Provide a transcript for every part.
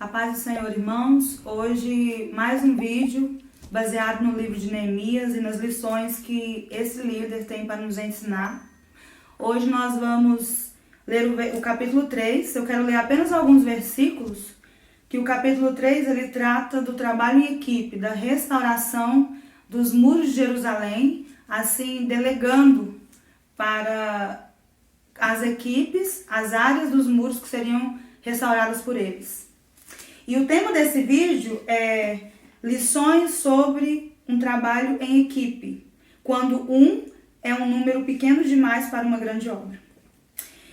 A paz do Senhor, irmãos. Hoje, mais um vídeo baseado no livro de Neemias e nas lições que esse líder tem para nos ensinar. Hoje nós vamos ler o capítulo 3. Eu quero ler apenas alguns versículos, que o capítulo 3 ele trata do trabalho em equipe, da restauração dos muros de Jerusalém, assim delegando para as equipes as áreas dos muros que seriam restauradas por eles. E o tema desse vídeo é lições sobre um trabalho em equipe, quando um é um número pequeno demais para uma grande obra.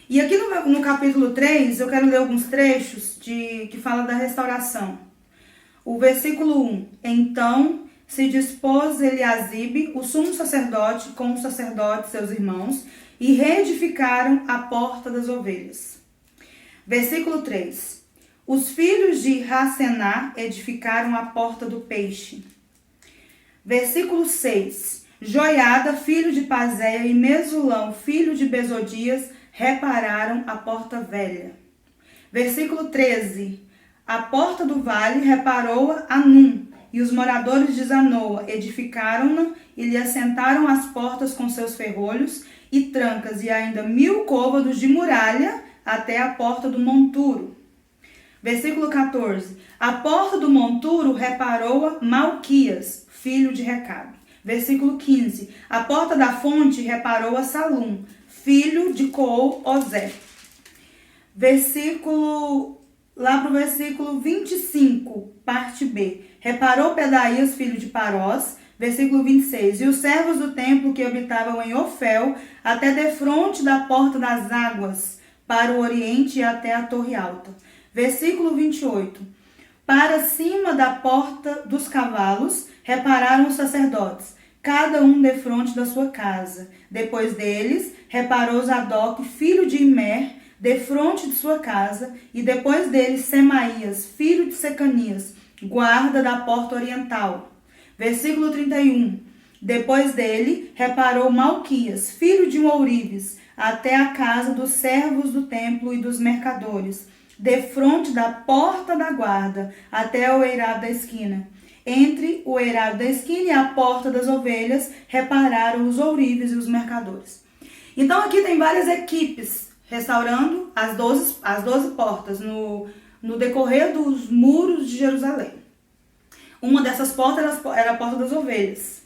E aqui no capítulo 3, eu quero ler alguns trechos que fala da restauração. O versículo 1. Então se dispôs Eliasibe, o sumo sacerdote, com os sacerdotes seus irmãos, e reedificaram a porta das ovelhas. Versículo 3. Os filhos de Racená edificaram a porta do peixe. Versículo 6. Joiada, filho de Pazéia, e Mesulão, filho de Bezodias, repararam a porta velha. Versículo 13. A porta do vale reparou-a Anum, e os moradores de Zanoa edificaram-na e lhe assentaram as portas com seus ferrolhos e trancas, e ainda 1000 côvados de muralha até a porta do monturo. Versículo 14. A porta do monturo reparou-a Malquias, filho de Recabe. Versículo 15. A porta da fonte reparou-a Salum, filho de Cool-Ozé. Lá para o versículo 25, parte B. Reparou Pedaías, filho de Parós. Versículo 26. E os servos do templo que habitavam em Ofel, até defronte da porta das águas, para o oriente e até a torre alta. Versículo 28. Para cima da porta dos cavalos, repararam os sacerdotes, cada um defronte da sua casa. Depois deles, reparou Zadok, filho de Imer, defronte de sua casa, e depois deles Semaías, filho de Secanias, guarda da porta oriental. Versículo 31. Depois dele, reparou Malquias, filho de Ourives, até a casa dos servos do templo e dos mercadores, defronte da porta da guarda, até o eirado da esquina. Entre o eirado da esquina e a porta das ovelhas, repararam os ourives e os mercadores. Então aqui tem várias equipes restaurando as 12 portas no decorrer dos muros de Jerusalém. Uma dessas portas era a porta das ovelhas.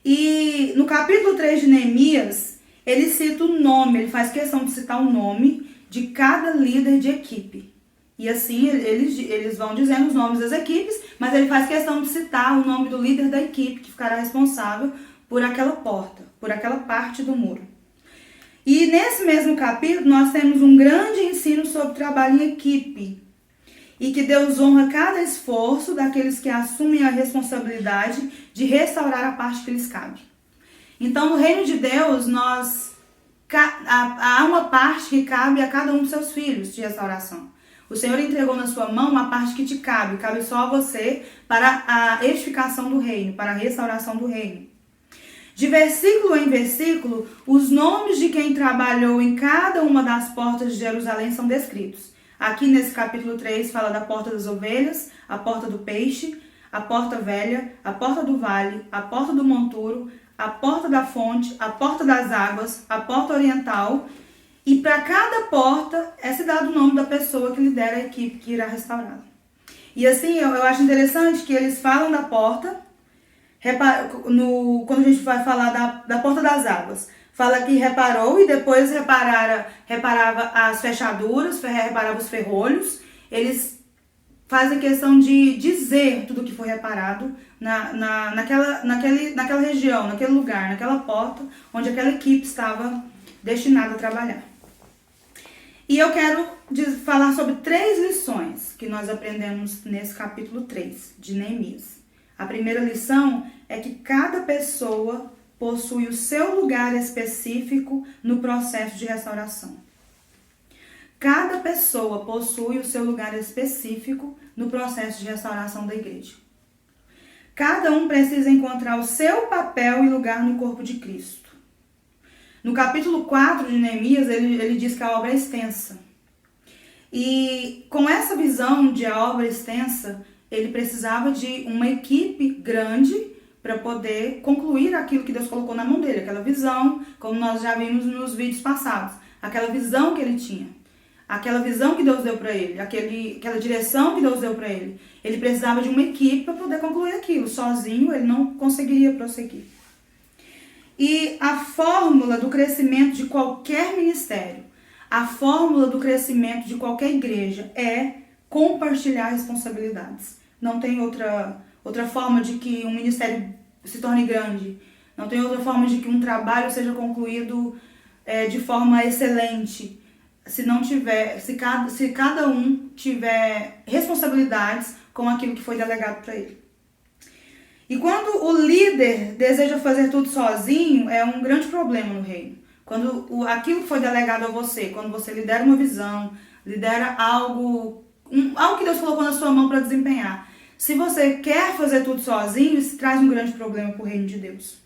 E no capítulo 3 de Neemias, ele cita o nome, ele faz questão de citar o nome de cada líder de equipe. E assim eles vão dizendo os nomes das equipes, mas ele faz questão de citar o nome do líder da equipe que ficará responsável por aquela porta, por aquela parte do muro. E nesse mesmo capítulo nós temos um grande ensino sobre trabalho em equipe. E que Deus honra cada esforço daqueles que assumem a responsabilidade de restaurar a parte que lhes cabe. Então, no reino de Deus, há uma parte que cabe a cada um dos seus filhos de restauração. O Senhor entregou na sua mão uma parte que te cabe só a você para a edificação do reino, para a restauração do reino. De versículo em versículo, os nomes de quem trabalhou em cada uma das portas de Jerusalém são descritos. Aqui nesse capítulo 3 fala da porta das ovelhas, a porta do peixe, a porta velha, a porta do vale, a porta do monturo, a porta da fonte, a porta das águas, a porta oriental. E para cada porta é se dado o nome da pessoa que lidera a equipe que irá restaurá-la. E assim, eu acho interessante que eles falam da porta, quando a gente vai falar da porta das águas, fala que reparou e depois reparava as fechaduras, reparava os ferrolhos. Eles fazem questão de dizer tudo que foi reparado naquela região, naquele lugar, naquela porta onde aquela equipe estava destinada a trabalhar. E eu quero falar sobre 3 lições que nós aprendemos nesse capítulo 3 de Neemias. A primeira lição é que cada pessoa possui o seu lugar específico no processo de restauração. Cada pessoa possui o seu lugar específico no processo de restauração da igreja. Cada um precisa encontrar o seu papel e lugar no corpo de Cristo. No capítulo 4 de Neemias, ele diz que a obra é extensa. E com essa visão de obra extensa, ele precisava de uma equipe grande para poder concluir aquilo que Deus colocou na mão dele, aquela visão, como nós já vimos nos vídeos passados, aquela visão que ele tinha, aquela visão que Deus deu para ele, aquela direção que Deus deu para ele. Ele precisava de uma equipe para poder concluir aquilo, sozinho ele não conseguiria prosseguir. E a fórmula do crescimento de qualquer ministério, a fórmula do crescimento de qualquer igreja é compartilhar responsabilidades. Não tem outra forma de que um ministério se torne grande. Não tem outra forma de que um trabalho seja concluído de forma excelente. Se cada um tiver responsabilidades com aquilo que foi delegado para ele. E quando o líder deseja fazer tudo sozinho, é um grande problema no reino. Quando aquilo que foi delegado a você, quando você lidera uma visão, lidera algo que Deus colocou na sua mão para desempenhar. Se você quer fazer tudo sozinho, isso traz um grande problema para o reino de Deus.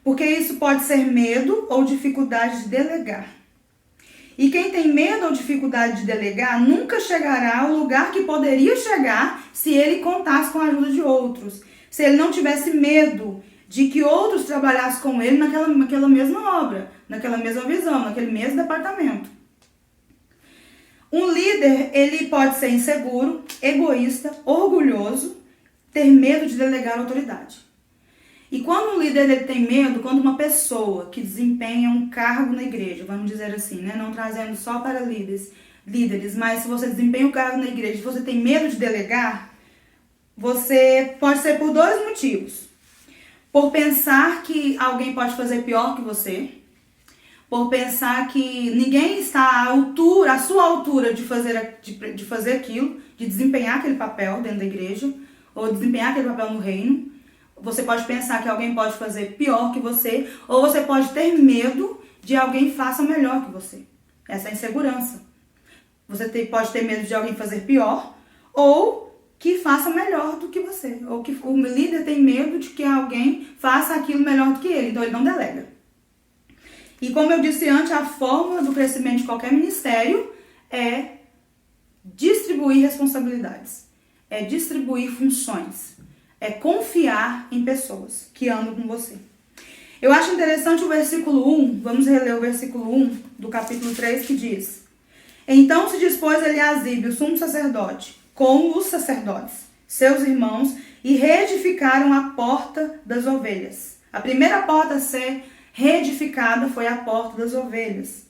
Porque isso pode ser medo ou dificuldade de delegar. E quem tem medo ou dificuldade de delegar nunca chegará ao lugar que poderia chegar se ele contasse com a ajuda de outros. Se ele não tivesse medo de que outros trabalhassem com ele naquela mesma obra, naquela mesma visão, naquele mesmo departamento. Um líder, ele pode ser inseguro, egoísta, orgulhoso, ter medo de delegar autoridade. E quando um líder ele tem medo, quando uma pessoa que desempenha um cargo na igreja, vamos dizer assim, né, não trazendo só para líderes, mas se você desempenha um cargo na igreja e você tem medo de delegar, você pode ser por dois motivos. Por pensar que alguém pode fazer pior que você, por pensar que ninguém está à sua altura de fazer aquilo, de desempenhar aquele papel dentro da igreja, ou desempenhar aquele papel no reino. Você pode pensar que alguém pode fazer pior que você, ou você pode ter medo de alguém faça melhor que você. Essa é a insegurança. Você pode ter medo de alguém fazer pior, ou que faça melhor do que você. Ou que o líder tem medo de que alguém faça aquilo melhor do que ele, então ele não delega. E como eu disse antes, a fórmula do crescimento de qualquer ministério é distribuir responsabilidades, é distribuir funções, é confiar em pessoas que andam com você. Eu acho interessante o versículo 1, vamos reler o versículo 1 do capítulo 3, que diz: Então se dispôs Eliasibe, o sumo sacerdote, com os sacerdotes, seus irmãos, e reedificaram a porta das ovelhas. A primeira porta a ser reedificada foi a porta das ovelhas.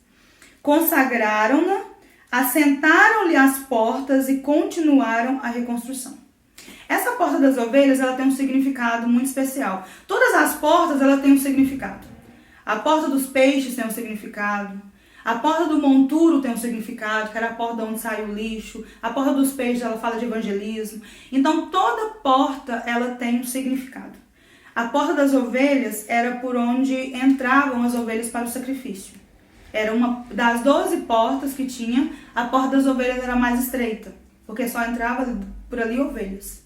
Consagraram-na, assentaram-lhe as portas e continuaram a reconstrução. Essa porta das ovelhas, ela tem um significado muito especial. Todas as portas, ela tem um significado. A porta dos peixes tem um significado. A porta do monturo tem um significado, que era a porta onde sai o lixo. A porta dos peixes, ela fala de evangelismo. Então, toda porta, ela tem um significado. A porta das ovelhas era por onde entravam as ovelhas para o sacrifício. Era uma das 12 portas que tinha, a porta das ovelhas era mais estreita, porque só entrava por ali ovelhas.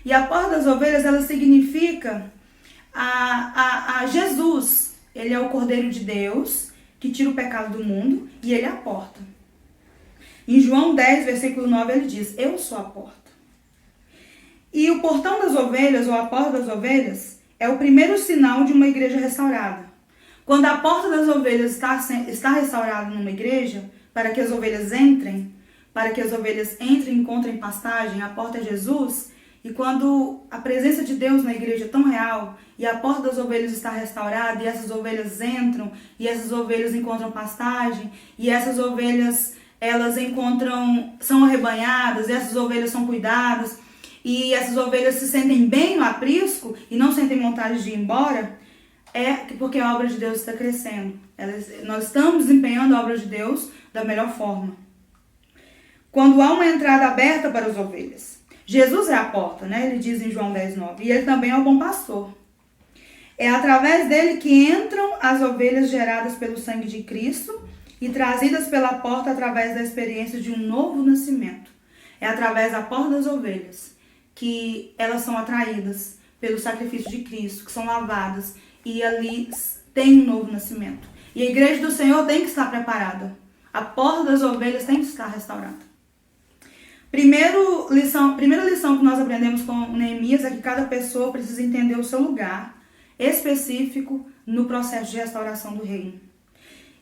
E a porta das ovelhas, ela significa a Jesus. Ele é o Cordeiro de Deus, que tira o pecado do mundo, e ele é a porta. Em João 10, versículo 9, ele diz: Eu sou a porta. E o portão das ovelhas, ou a porta das ovelhas, é o primeiro sinal de uma igreja restaurada. Quando a porta das ovelhas está restaurada numa igreja, para que as ovelhas entrem e encontrem pastagem, a porta é Jesus. E quando a presença de Deus na igreja é tão real, e a porta das ovelhas está restaurada, e essas ovelhas entram, e essas ovelhas encontram pastagem, e essas ovelhas, elas são arrebanhadas, e essas ovelhas são cuidadas, e essas ovelhas se sentem bem no aprisco e não sentem vontade de ir embora, é porque a obra de Deus está crescendo. Nós estamos desempenhando a obra de Deus da melhor forma. Quando há uma entrada aberta para as ovelhas. Jesus é a porta, né? Ele diz em João 10:9. E ele também é o bom pastor. É através dele que entram as ovelhas geradas pelo sangue de Cristo e trazidas pela porta através da experiência de um novo nascimento. É através da porta das ovelhas que elas são atraídas pelo sacrifício de Cristo, que são lavadas e ali tem um novo nascimento. E a igreja do Senhor tem que estar preparada. A porta das ovelhas tem que estar restaurada. Primeira lição que nós aprendemos com Neemias é que cada pessoa precisa entender o seu lugar específico no processo de restauração do reino.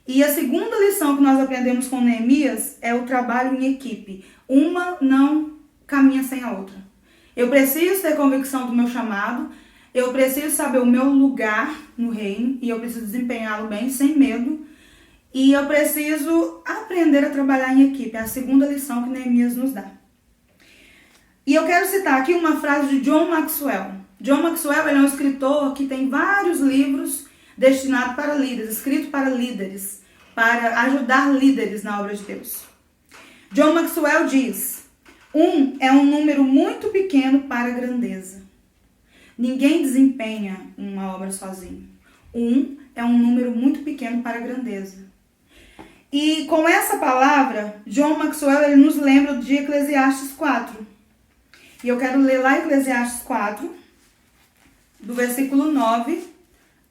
E a segunda lição que nós aprendemos com Neemias é o trabalho em equipe. Uma não caminha sem a outra. Eu preciso ter convicção do meu chamado, eu preciso saber o meu lugar no reino e eu preciso desempenhá-lo bem, sem medo. E eu preciso aprender a trabalhar em equipe. É a segunda lição que Neemias nos dá. E eu quero citar aqui uma frase de John Maxwell. John Maxwell ele é um escritor que tem vários livros destinados para líderes, escritos para líderes, para ajudar líderes na obra de Deus. John Maxwell diz: 1 é um número muito pequeno para a grandeza. Ninguém desempenha uma obra sozinho. 1 é um número muito pequeno para a grandeza. E com essa palavra, John Maxwell ele nos lembra de Eclesiastes 4. E eu quero ler lá Eclesiastes 4, do versículo 9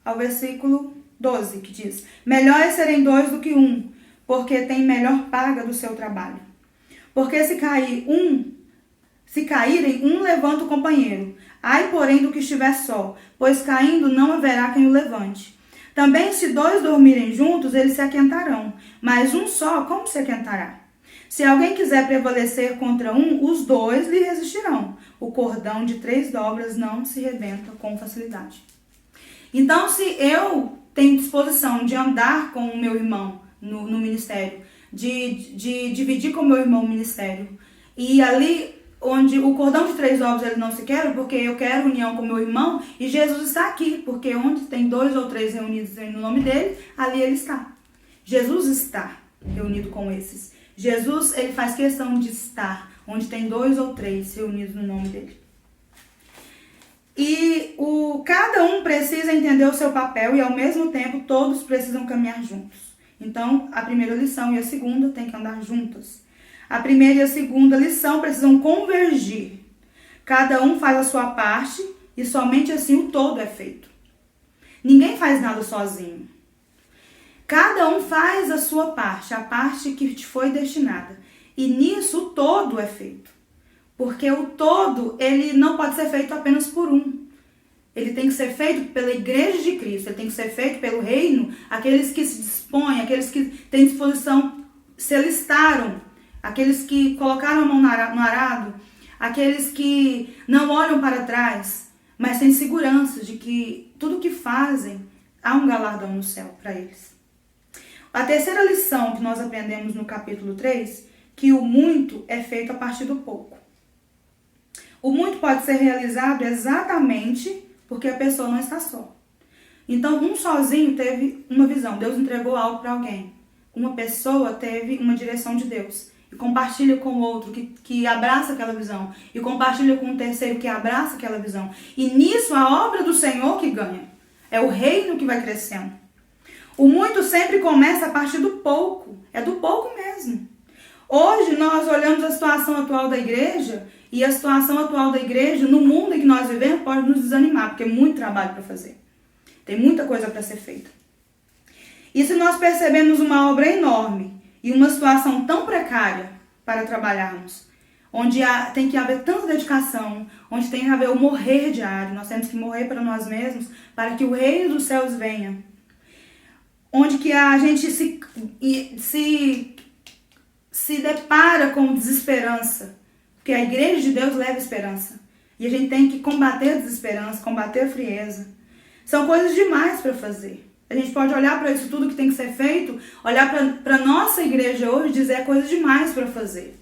ao versículo 12, que diz: melhor é serem 2 do que 1, porque tem melhor paga do seu trabalho. Porque se caírem, um levanta o companheiro. Ai, porém, do que estiver só, pois caindo não haverá quem o levante. Também se 2 dormirem juntos, eles se aquentarão, mas um só, como se aquentará? Se alguém quiser prevalecer contra um, os 2 lhe resistirão. O cordão de 3 dobras não se rebenta com facilidade. Então, se eu tenho disposição de andar com o meu irmão no ministério, de dividir com o meu irmão o ministério, e ali onde o cordão de 3 dobras ele não se quebra, porque eu quero união com o meu irmão, e Jesus está aqui, porque onde tem 2 ou 3 reunidos no nome dele, ali ele está. Jesus está reunido com esses. Jesus, ele faz questão de estar onde tem 2 ou 3 reunidos no nome dele. E cada um precisa entender o seu papel e, ao mesmo tempo, todos precisam caminhar juntos. Então, a primeira lição e a segunda têm que andar juntas. A primeira e a segunda lição precisam convergir. Cada um faz a sua parte e somente assim o todo é feito. Ninguém faz nada sozinho. Cada um faz a sua parte, a parte que te foi destinada. E nisso o todo é feito. Porque o todo, ele não pode ser feito apenas por um. Ele tem que ser feito pela igreja de Cristo, ele tem que ser feito pelo reino, aqueles que se dispõem, aqueles que têm disposição, se alistaram, aqueles que colocaram a mão no arado, aqueles que não olham para trás, mas têm segurança de que tudo que fazem, há um galardão no céu para eles. A terceira lição que nós aprendemos no capítulo 3, que o muito é feito a partir do pouco. O muito pode ser realizado exatamente porque a pessoa não está só. Então, um sozinho teve uma visão, Deus entregou algo para alguém. Uma pessoa teve uma direção de Deus e compartilha com o outro que abraça aquela visão, e compartilha com o terceiro que abraça aquela visão. E nisso a obra do Senhor que ganha. É o reino que vai crescendo. O muito sempre começa a partir do pouco. É do pouco mesmo. Hoje nós olhamos a situação atual da igreja, e a situação atual da igreja no mundo em que nós vivemos pode nos desanimar, porque é muito trabalho para fazer. Tem muita coisa para ser feita. E se nós percebemos uma obra enorme e uma situação tão precária para trabalharmos, onde tem que haver tanta dedicação, onde tem que haver o morrer diário, nós temos que morrer para nós mesmos, para que o reino dos céus venha. Onde que a gente se depara com desesperança, porque a igreja de Deus leva esperança. E a gente tem que combater a desesperança, combater a frieza. São coisas demais para fazer. A gente pode olhar para isso tudo que tem que ser feito, olhar para a nossa igreja hoje e dizer é coisa demais para fazer.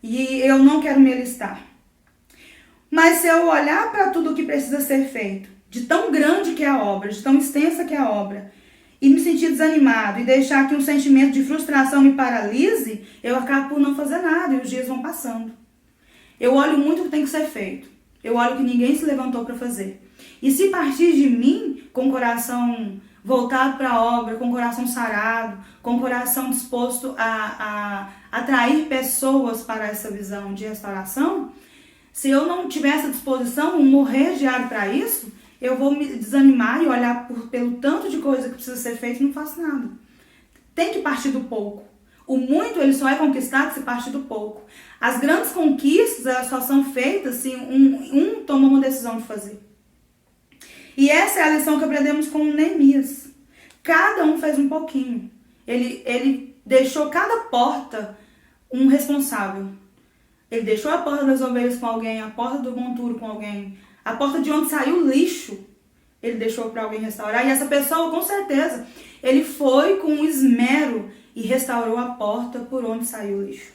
E eu não quero me alistar. Mas se eu olhar para tudo que precisa ser feito, de tão grande que é a obra, de tão extensa que é a obra, e me sentir desanimado e deixar que um sentimento de frustração me paralise, eu acabo por não fazer nada e os dias vão passando. Eu olho muito o que tem que ser feito. Eu olho que ninguém se levantou para fazer. E se partir de mim, com o coração voltado para a obra, com o coração sarado, com o coração disposto a atrair pessoas para essa visão de restauração, se eu não tiver essa disposição, um morrer diário para isso, eu vou me desanimar e olhar pelo tanto de coisa que precisa ser feito e não faço nada. Tem que partir do pouco. O muito ele só é conquistado se partir do pouco. As grandes conquistas elas só são feitas se um toma uma decisão de fazer. E essa é a lição que aprendemos com Neemias. Cada um fez um pouquinho. Ele deixou cada porta um responsável. Ele deixou a porta das ovelhas com alguém, a porta do monturo com alguém, a porta de onde saiu o lixo, ele deixou para alguém restaurar. E essa pessoa, com certeza, ele foi com esmero e restaurou a porta por onde saiu o lixo.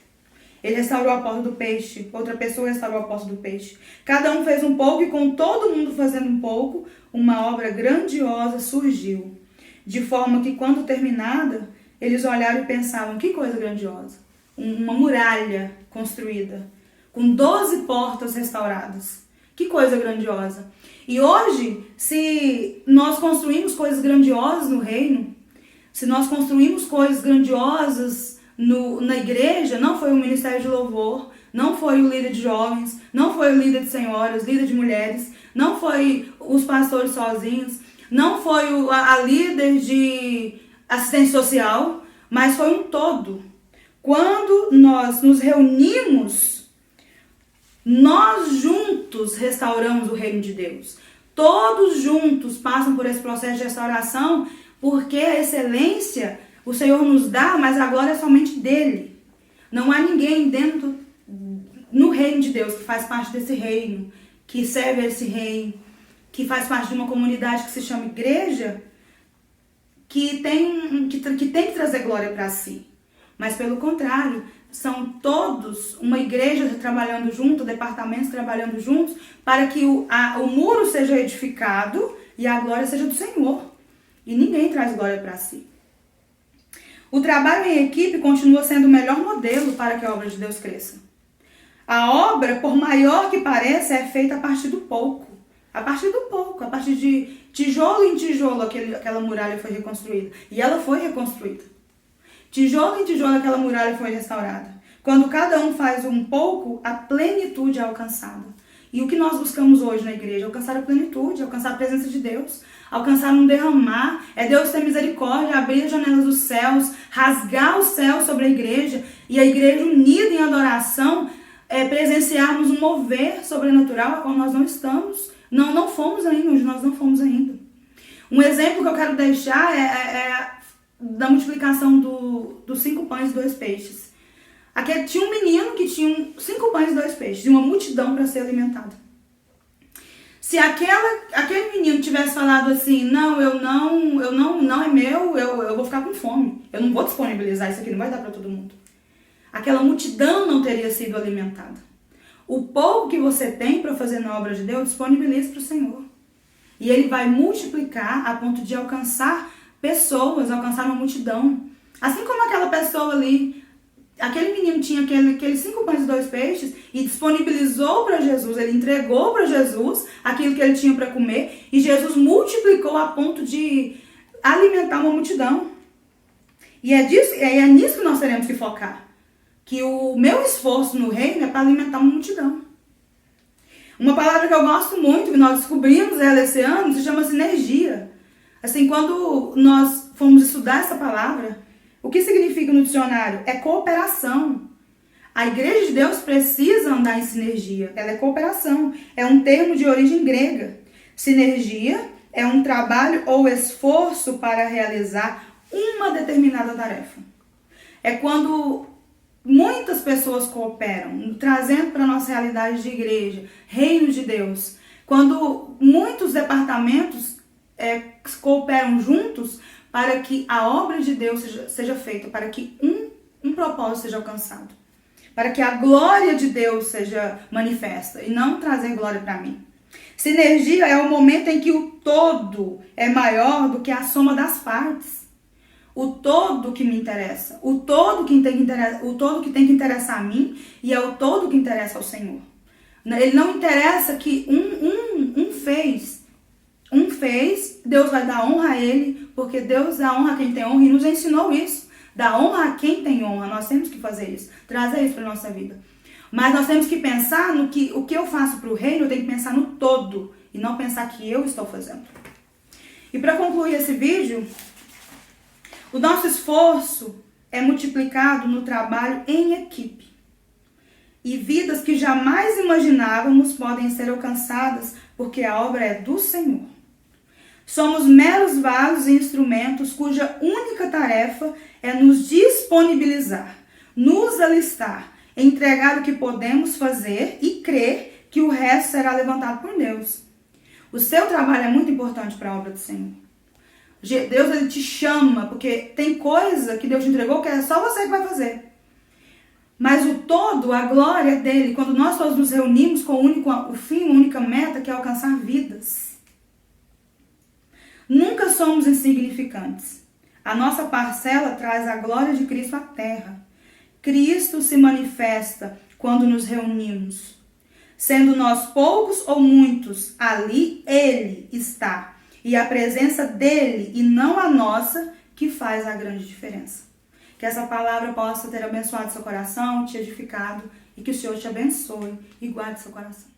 Ele restaurou a porta do peixe, outra pessoa restaurou a porta do peixe. Cada um fez um pouco e com todo mundo fazendo um pouco, uma obra grandiosa surgiu. De forma que quando terminada, eles olharam e pensavam, que coisa grandiosa. Uma muralha construída, com 12 portas restauradas. Que coisa grandiosa. E hoje, se nós construímos coisas grandiosas no reino, se nós construímos coisas grandiosas na igreja, não foi o ministério de louvor, não foi o líder de jovens, não foi o líder de senhoras, líder de mulheres, não foi os pastores sozinhos, não foi a líder de assistência social, mas foi um todo. Quando nós nos reunimos, nós juntos restauramos o reino de Deus. Todos juntos passam por esse processo de restauração, porque a excelência o Senhor nos dá, mas a glória é somente dele. Não há ninguém dentro no reino de Deus que faz parte desse reino, que serve a esse reino, que faz parte de uma comunidade que se chama igreja, que tem que trazer glória para si. Mas pelo contrário, são todos uma igreja trabalhando junto, departamentos trabalhando juntos, para que o muro seja edificado e a glória seja do Senhor. E ninguém traz glória para si. O trabalho em equipe continua sendo o melhor modelo para que a obra de Deus cresça. A obra, por maior que pareça, é feita a partir do pouco. A partir do pouco, a partir de tijolo em tijolo, aquela muralha foi reconstruída. E ela foi reconstruída. Tijolo em tijolo, aquela muralha foi restaurada. Quando cada um faz um pouco, a plenitude é alcançada. E o que nós buscamos hoje na igreja? Alcançar a plenitude, alcançar a presença de Deus, alcançar um derramar. É Deus ter misericórdia, abrir as janelas dos céus, rasgar o céu sobre a igreja e a igreja unida em adoração, presenciarmos um mover sobrenatural a qual nós não estamos. Não fomos ainda, onde nós não fomos ainda. Um exemplo que eu quero deixar é da multiplicação dos 5 pães e 2 peixes. Aqui tinha um menino que tinha 5 pães e 2 peixes, e uma multidão para ser alimentada. Se aquele menino tivesse falado assim, não é meu, eu vou ficar com fome, eu não vou disponibilizar isso aqui, não vai dar para todo mundo. Aquela multidão não teria sido alimentada. O pouco que você tem para fazer na obra de Deus, disponibilize para o Senhor. E Ele vai multiplicar a ponto de alcançar pessoas, alcançar uma multidão. Assim como aquela pessoa ali, aquele menino tinha aqueles 5 pães e 2 peixes e disponibilizou para Jesus, ele entregou para Jesus aquilo que ele tinha para comer e Jesus multiplicou a ponto de alimentar uma multidão. E é nisso que nós teremos que focar. Que o meu esforço no reino é para alimentar uma multidão. Uma palavra que eu gosto muito, que nós descobrimos ela esse ano, se chama sinergia. Assim, quando nós fomos estudar essa palavra, o que significa no dicionário? É cooperação. A igreja de Deus precisa andar em sinergia. Ela é cooperação. É um termo de origem grega. Sinergia é um trabalho ou esforço para realizar uma determinada tarefa. É quando muitas pessoas cooperam, trazendo para a nossa realidade de igreja, reino de Deus. Quando muitos departamentos cooperam juntos para que a obra de Deus seja feita, para que um propósito seja alcançado, para que a glória de Deus seja manifesta e não trazer glória para mim. Sinergia é o momento em que o todo é maior do que a soma das partes. O todo que me interessa, o todo que tem que interessar a mim e é o todo que interessa ao Senhor. Ele não interessa que um fez, Deus vai dar honra a ele, porque Deus dá honra a quem tem honra e nos ensinou isso. Dá honra a quem tem honra, nós temos que fazer isso, trazer isso para a nossa vida. Mas nós temos que pensar no que o que eu faço para o reino, eu tenho que pensar no todo e não pensar que eu estou fazendo. E para concluir esse vídeo, o nosso esforço é multiplicado no trabalho em equipe. E vidas que jamais imaginávamos podem ser alcançadas porque a obra é do Senhor. Somos meros vasos e instrumentos cuja única tarefa é nos disponibilizar, nos alistar, entregar o que podemos fazer e crer que o resto será levantado por Deus. O seu trabalho é muito importante para a obra do Senhor. Deus, ele te chama, porque tem coisa que Deus te entregou que é só você que vai fazer. Mas o todo, a glória dele, quando nós todos nos reunimos com o fim, a única meta, que é alcançar vidas. Nunca somos insignificantes. A nossa parcela traz a glória de Cristo à terra. Cristo se manifesta quando nos reunimos. Sendo nós poucos ou muitos, ali ele está. E a presença dele e não a nossa que faz a grande diferença. Que essa palavra possa ter abençoado seu coração, te edificado e que o Senhor te abençoe e guarde seu coração.